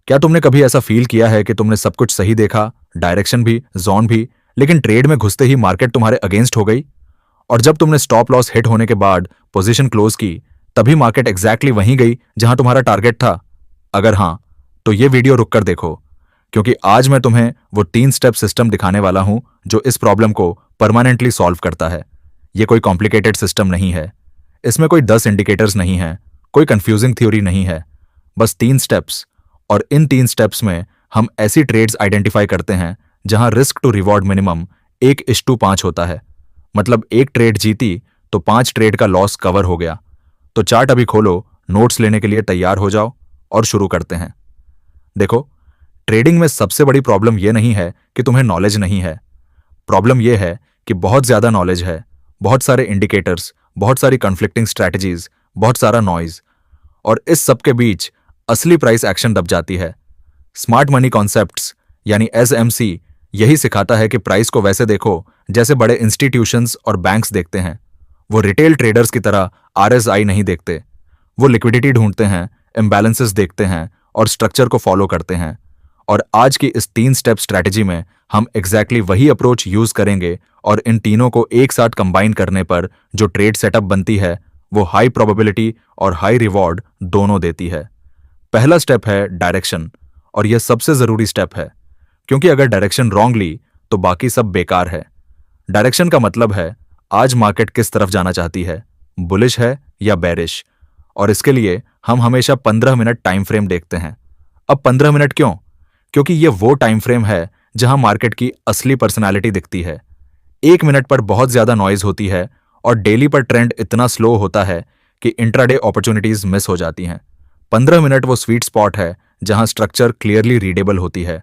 क्या तुमने कभी ऐसा फील किया है कि तुमने सब कुछ सही देखा, डायरेक्शन भी, जोन भी, लेकिन ट्रेड में घुसते ही मार्केट तुम्हारे अगेंस्ट हो गई? और जब तुमने स्टॉप लॉस हिट होने के बाद पोजीशन क्लोज की, तभी मार्केट एग्जैक्टली वहीं गई जहां तुम्हारा टारगेट था? अगर हाँ, तो ये वीडियो रुक कर देखो, क्योंकि आज मैं तुम्हें वो 3 स्टेप सिस्टम दिखाने वाला हूं जो इस प्रॉब्लम को परमानेंटली सॉल्व करता है। ये कोई कॉम्प्लिकेटेड सिस्टम नहीं है, इसमें कोई 10 इंडिकेटर्स नहीं है, कोई कंफ्यूजिंग थ्योरी नहीं है, बस 3 स्टेप्स। और इन 3 स्टेप्स में हम ऐसी ट्रेड्स आइडेंटिफाई करते हैं जहां रिस्क टू रिवॉर्ड मिनिमम 1:5 होता है। मतलब एक ट्रेड जीती तो 5 ट्रेड का लॉस कवर हो गया। तो चार्ट अभी खोलो, नोट्स लेने के लिए तैयार हो जाओ और शुरू करते हैं। देखो, ट्रेडिंग में सबसे बड़ी प्रॉब्लम यह नहीं है कि तुम्हें नॉलेज नहीं है। प्रॉब्लम यह है कि बहुत ज्यादा नॉलेज है, बहुत सारे इंडिकेटर्स, बहुत सारी कन्फ्लिक्टिंग स्ट्रैटेजीज, बहुत सारा नॉइज, और इस सब के बीच असली प्राइस एक्शन दब जाती है। स्मार्ट मनी कॉन्सेप्ट्स यानी एसएमसी यही सिखाता है कि प्राइस को वैसे देखो जैसे बड़े इंस्टीट्यूशंस और बैंक्स देखते हैं। वो रिटेल ट्रेडर्स की तरह आरएसआई नहीं देखते। वो लिक्विडिटी ढूंढते हैं, इम्बैलेंसेस देखते हैं और स्ट्रक्चर को फॉलो करते हैं। और आज की इस 3 स्टेप स्ट्रैटेजी में हम एग्जैक्टली वही अप्रोच यूज करेंगे, और इन तीनों को एक साथ कंबाइन करने पर जो ट्रेड सेटअप बनती है वो हाई प्रोबेबिलिटी और हाई रिवॉर्ड दोनों देती है। पहला स्टेप है डायरेक्शन, और यह सबसे जरूरी स्टेप है, क्योंकि अगर डायरेक्शन रॉन्ग ली तो बाकी सब बेकार है। डायरेक्शन का मतलब है आज मार्केट किस तरफ जाना चाहती है, बुलिश है या बेरिश। और इसके लिए हम हमेशा 15 मिनट टाइम फ्रेम देखते हैं। अब 15 मिनट क्यों? क्योंकि यह वो टाइम फ्रेम है जहां मार्केट की असली पर्सनालिटी दिखती है। 1 मिनट पर बहुत ज्यादा नॉइज होती है और डेली पर ट्रेंड इतना स्लो होता है कि इंट्राडे अपॉर्चुनिटीज मिस हो जाती हैं। 15 मिनट वो स्वीट स्पॉट है जहां स्ट्रक्चर क्लियरली रीडेबल होती है।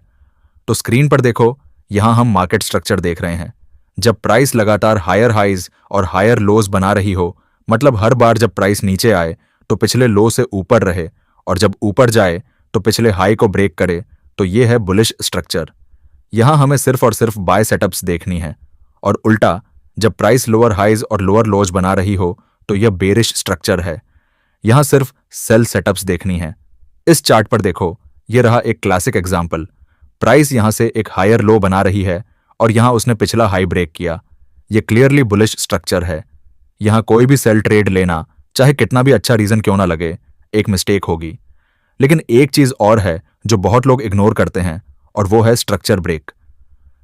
तो स्क्रीन पर देखो, यहां हम मार्केट स्ट्रक्चर देख रहे हैं। जब प्राइस लगातार हायर हाइज और हायर लोज बना रही हो, मतलब हर बार जब प्राइस नीचे आए तो पिछले लो से ऊपर रहे, और जब ऊपर जाए तो पिछले हाई को ब्रेक करे, तो यह है बुलिश स्ट्रक्चर। यहां हमें सिर्फ और सिर्फ बाय सेटअप्स देखनी है। और उल्टा, जब प्राइस लोअर हाइज और लोअर लोज बना रही हो तो यह बेरिश स्ट्रक्चर है। यहां सिर्फ सेल सेटअप्स देखनी है। इस चार्ट पर देखो, यह रहा एक क्लासिक एग्जांपल। प्राइस यहां से एक हायर लो बना रही है और यहां उसने पिछला हाई ब्रेक किया। यह क्लियरली बुलिश स्ट्रक्चर है। यहां कोई भी सेल ट्रेड लेना, चाहे कितना भी अच्छा रीजन क्यों ना लगे, एक मिस्टेक होगी। लेकिन एक चीज और है जो बहुत लोग इग्नोर करते हैं, और वो है स्ट्रक्चर ब्रेक।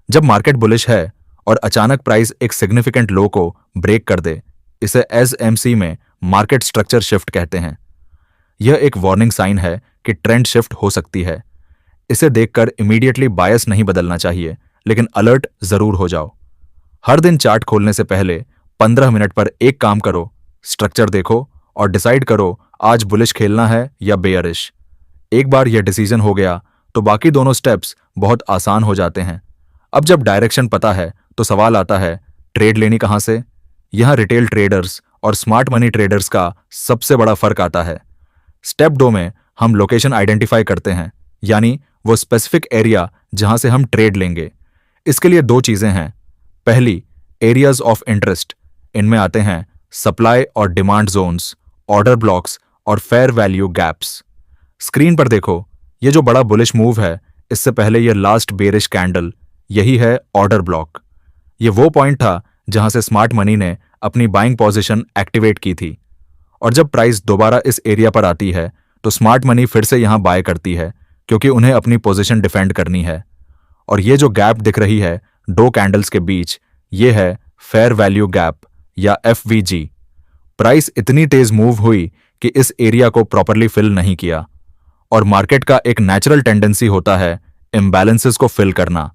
जब मार्केट बुलिश है और अचानक प्राइस एक सिग्निफिकेंट लो को ब्रेक कर दे, इसे एसएमसी में मार्केट स्ट्रक्चर शिफ्ट कहते हैं। यह एक वार्निंग साइन है कि ट्रेंड शिफ्ट हो सकती है। इसे देखकर इमीडिएटली बायस नहीं बदलना चाहिए, लेकिन अलर्ट जरूर हो जाओ। हर दिन चार्ट खोलने से पहले 15 मिनट पर एक काम करो, स्ट्रक्चर देखो और डिसाइड करो आज बुलिश खेलना है या बेयरिश। एक बार यह डिसीजन हो गया तो बाकी दोनों स्टेप्स बहुत आसान हो जाते हैं। अब जब डायरेक्शन पता है तो सवाल आता है, ट्रेड लेनी कहां से? यहां रिटेल ट्रेडर्स और स्मार्ट मनी ट्रेडर्स का सबसे बड़ा फर्क आता है। स्टेप 2 में हम लोकेशन आइडेंटिफाई करते हैं, यानी वो स्पेसिफिक एरिया जहां से हम ट्रेड लेंगे। इसके लिए 2 चीजें हैं। पहली, एरियाज ऑफ इंटरेस्ट। इनमें आते हैं सप्लाई और डिमांड जोन्स, ऑर्डर ब्लॉक्स और फेयर वैल्यू गैप्स। स्क्रीन पर देखो, ये जो बड़ा बुलिश मूव है, इससे पहले ये लास्ट बेरिश कैंडल, यही है ऑर्डर ब्लॉक। ये वो पॉइंट था जहां से स्मार्ट मनी ने अपनी बाइंग पोजीशन एक्टिवेट की थी। और जब प्राइस दोबारा इस एरिया पर आती है तो स्मार्ट मनी फिर से यहां बाय करती है, क्योंकि उन्हें अपनी पोजीशन डिफेंड करनी है। और ये जो गैप दिख रही है 2 कैंडल्स के बीच, ये है फेयर वैल्यू गैप या एफवीजी। प्राइस इतनी तेज मूव हुई कि इस एरिया को प्रॉपरली फिल नहीं किया, और मार्केट का एक नेचुरल टेंडेंसी होता है इम्बैलेंसेस को फिल करना।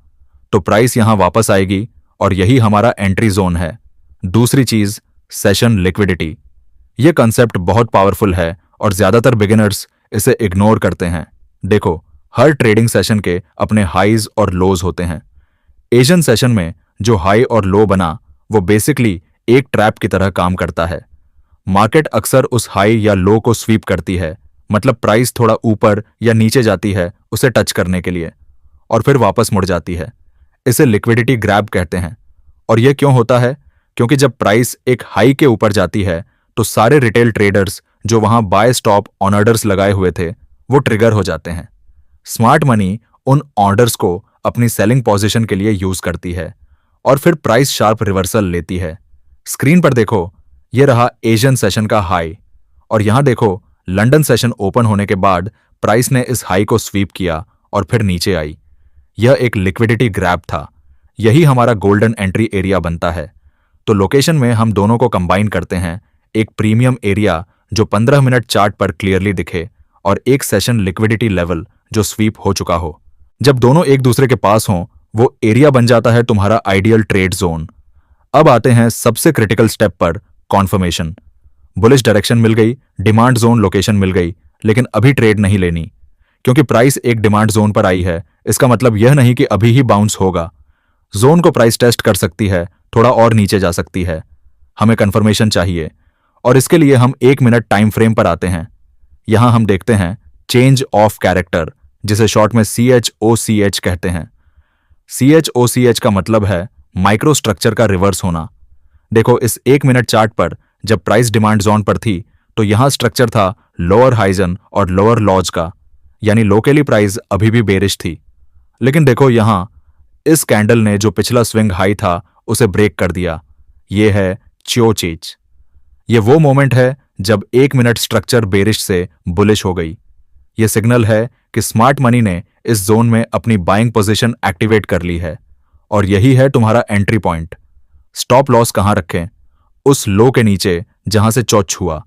तो प्राइस यहां वापस आएगी और यही हमारा एंट्री जोन है। दूसरी चीज, सेशन लिक्विडिटी। यह कंसेप्ट बहुत पावरफुल है और ज्यादातर बिगिनर्स इसे इग्नोर करते हैं। देखो, हर ट्रेडिंग सेशन के अपने हाईज और लोज होते हैं। एशियन सेशन में जो हाई और लो बना, वो बेसिकली एक ट्रैप की तरह काम करता है। मार्केट अक्सर उस हाई या लो को स्वीप करती है, मतलब प्राइस थोड़ा ऊपर या नीचे जाती है उसे टच करने के लिए, और फिर वापस मुड़ जाती है। इसे लिक्विडिटी ग्रैब कहते हैं। और यह क्यों होता है? क्योंकि जब प्राइस एक हाई के ऊपर जाती है तो सारे रिटेल ट्रेडर्स जो वहां बाय स्टॉप ऑन ऑर्डर्स लगाए हुए थे, वो ट्रिगर हो जाते हैं। स्मार्ट मनी उन ऑर्डर्स को अपनी सेलिंग पोजीशन के लिए यूज करती है और फिर प्राइस शार्प रिवर्सल लेती है। स्क्रीन पर देखो, यह रहा एशियन सेशन का हाई और यहां देखो लंदन सेशन ओपन होने के बाद प्राइस ने इस हाई को स्वीप किया और फिर नीचे आई। यह एक लिक्विडिटी ग्रैब था। यही हमारा गोल्डन एंट्री एरिया बनता है। तो लोकेशन में हम दोनों को कंबाइन करते हैं, एक प्रीमियम एरिया जो 15 मिनट चार्ट पर क्लियरली दिखे और एक सेशन लिक्विडिटी लेवल जो स्वीप हो चुका हो। जब दोनों एक दूसरे के पास हों, वो एरिया बन जाता है तुम्हारा आइडियल ट्रेड जोन। अब आते हैं सबसे क्रिटिकल स्टेप पर, कॉन्फर्मेशन। बुलिश डायरेक्शन मिल गई, डिमांड जोन लोकेशन मिल गई, लेकिन अभी ट्रेड नहीं लेनी, क्योंकि प्राइस एक डिमांड जोन पर आई है। इसका मतलब यह नहीं कि अभी ही बाउंस होगा। जोन को प्राइस टेस्ट कर सकती है, थोड़ा और नीचे जा सकती है। हमें कंफर्मेशन चाहिए और इसके लिए हम 1 मिनट टाइम फ्रेम पर आते हैं। यहां हम देखते हैं चेंज ऑफ कैरेक्टर, जिसे शॉर्ट में CHOCH कहते हैं। CHOCH का मतलब है माइक्रो स्ट्रक्चर का रिवर्स होना। देखो, इस 1 मिनट चार्ट पर जब प्राइस डिमांड जोन पर थी तो यहां स्ट्रक्चर था लोअर हाइजन और लोअर लॉज का, यानी लोकली प्राइस अभी भी बेरिश थी। लेकिन देखो यहां इस कैंडल ने जो पिछला स्विंग हाई था उसे ब्रेक कर दिया। यह है CHOCH। ये वो मोमेंट है जब 1 मिनट स्ट्रक्चर बेरिश से बुलिश हो गई। यह सिग्नल है कि स्मार्ट मनी ने इस जोन में अपनी बाइंग पोजीशन एक्टिवेट कर ली है और यही है तुम्हारा एंट्री पॉइंट। स्टॉप लॉस कहां रखें? उस लो के नीचे जहां से चौथ हुआ,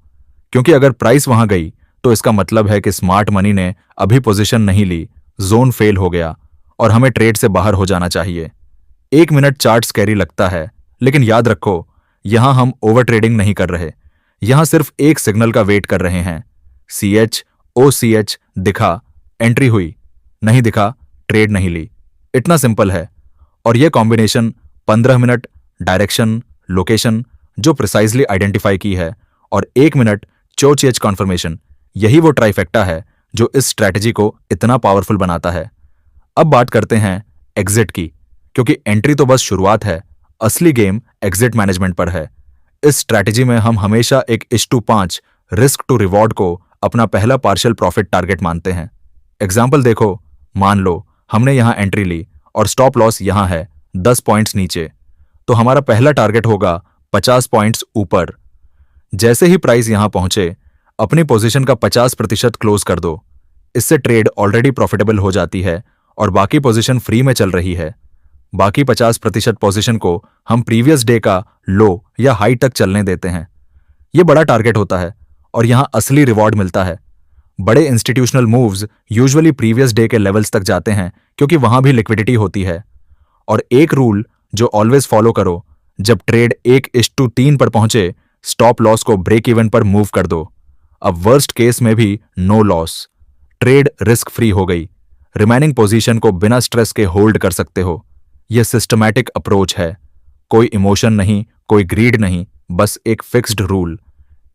क्योंकि अगर प्राइस वहां गई तो इसका मतलब है कि स्मार्ट मनी ने अभी पोजीशन नहीं ली, जोन फेल हो गया और हमें ट्रेड से बाहर हो जाना चाहिए। 1 मिनट चार्ट स्कैरी लगता है, लेकिन याद रखो, यहां हम ओवर ट्रेडिंग नहीं कर रहे। यहां सिर्फ एक सिग्नल का वेट कर रहे हैं। CHOCH दिखा, एंट्री हुई, नहीं दिखा, ट्रेड नहीं ली। इतना सिंपल है। और यह कॉम्बिनेशन 15 मिनट डायरेक्शन, लोकेशन जो प्रिसाइजली आइडेंटिफाई की है और 1 मिनट CHOCH कॉन्फर्मेशन, यही वो ट्राइफेक्टा है जो इस स्ट्रैटेजी को इतना पावरफुल बनाता है। अब बात करते हैं एग्जिट की, क्योंकि एंट्री तो बस शुरुआत है, असली गेम एग्जिट मैनेजमेंट पर है। इस स्ट्रैटेजी में हम हमेशा एक 1:5 रिस्क टू रिवॉर्ड को अपना पहला पार्शियल प्रॉफिट टारगेट मानते हैं। एग्जाम्पल देखो, मान लो हमने यहां एंट्री ली और स्टॉप लॉस यहां है 10 पॉइंट्स नीचे, तो हमारा पहला टारगेट होगा 50 पॉइंट्स ऊपर। जैसे ही प्राइस यहां पहुंचे, अपनी पोजीशन का 50% क्लोज कर दो। इससे ट्रेड ऑलरेडी प्रॉफिटेबल हो जाती है और बाकी पोजीशन फ्री में चल रही है। बाकी 50% पोजीशन को हम प्रीवियस डे का लो या हाई तक चलने देते हैं। यह बड़ा टारगेट होता है और यहां असली रिवॉर्ड मिलता है। बड़े institutional moves usually previous day के लेवल्स तक जाते हैं, क्योंकि वहां भी लिक्विडिटी होती है। और एक रूल जो ऑलवेज फॉलो करो, जब ट्रेड 1:3 पर पहुंचे, स्टॉप लॉस को ब्रेक इवन पर मूव कर दो। अब वर्स्ट केस में भी no loss, trade risk free हो गई। रिमेनिंग पोजीशन को बिना स्ट्रेस के होल्ड कर सकते हो। यह सिस्टमैटिक अप्रोच है, कोई इमोशन नहीं, कोई ग्रीड नहीं, बस एक फिक्स्ड रूल।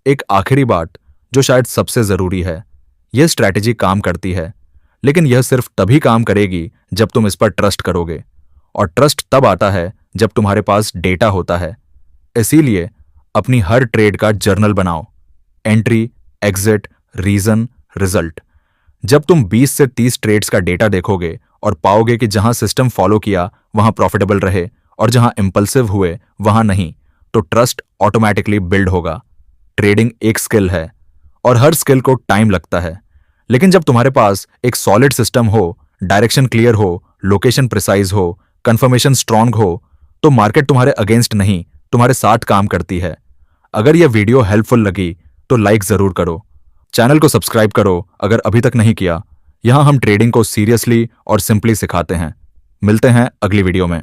एक आखिरी बात जो शायद सबसे जरूरी है, यह स्ट्रैटेजी काम करती है, लेकिन यह सिर्फ तभी काम करेगी जब तुम इस पर ट्रस्ट करोगे। और ट्रस्ट तब आता है जब तुम्हारे पास डेटा होता है। इसीलिए अपनी हर ट्रेड का जर्नल बनाओ, एंट्री, एग्जिट, रीजन, रिजल्ट। जब तुम 20 से 30 ट्रेड्स का डेटा देखोगे और पाओगे कि जहां सिस्टम फॉलो किया वहां प्रॉफिटेबल रहे और जहां इंपल्सिव हुए वहां नहीं, तो ट्रस्ट ऑटोमेटिकली बिल्ड होगा। ट्रेडिंग एक स्किल है और हर स्किल को टाइम लगता है, लेकिन जब तुम्हारे पास एक सॉलिड सिस्टम हो, डायरेक्शन क्लियर हो, लोकेशन प्रिसाइज हो, कंफर्मेशन स्ट्रांग हो, तो मार्केट तुम्हारे अगेंस्ट नहीं, तुम्हारे साथ काम करती है। अगर यह वीडियो हेल्पफुल लगी तो लाइक जरूर करो, चैनल को सब्सक्राइब करो अगर अभी तक नहीं किया। यहां हम ट्रेडिंग को सीरियसली और सिंपली सिखाते हैं। मिलते हैं अगली वीडियो में।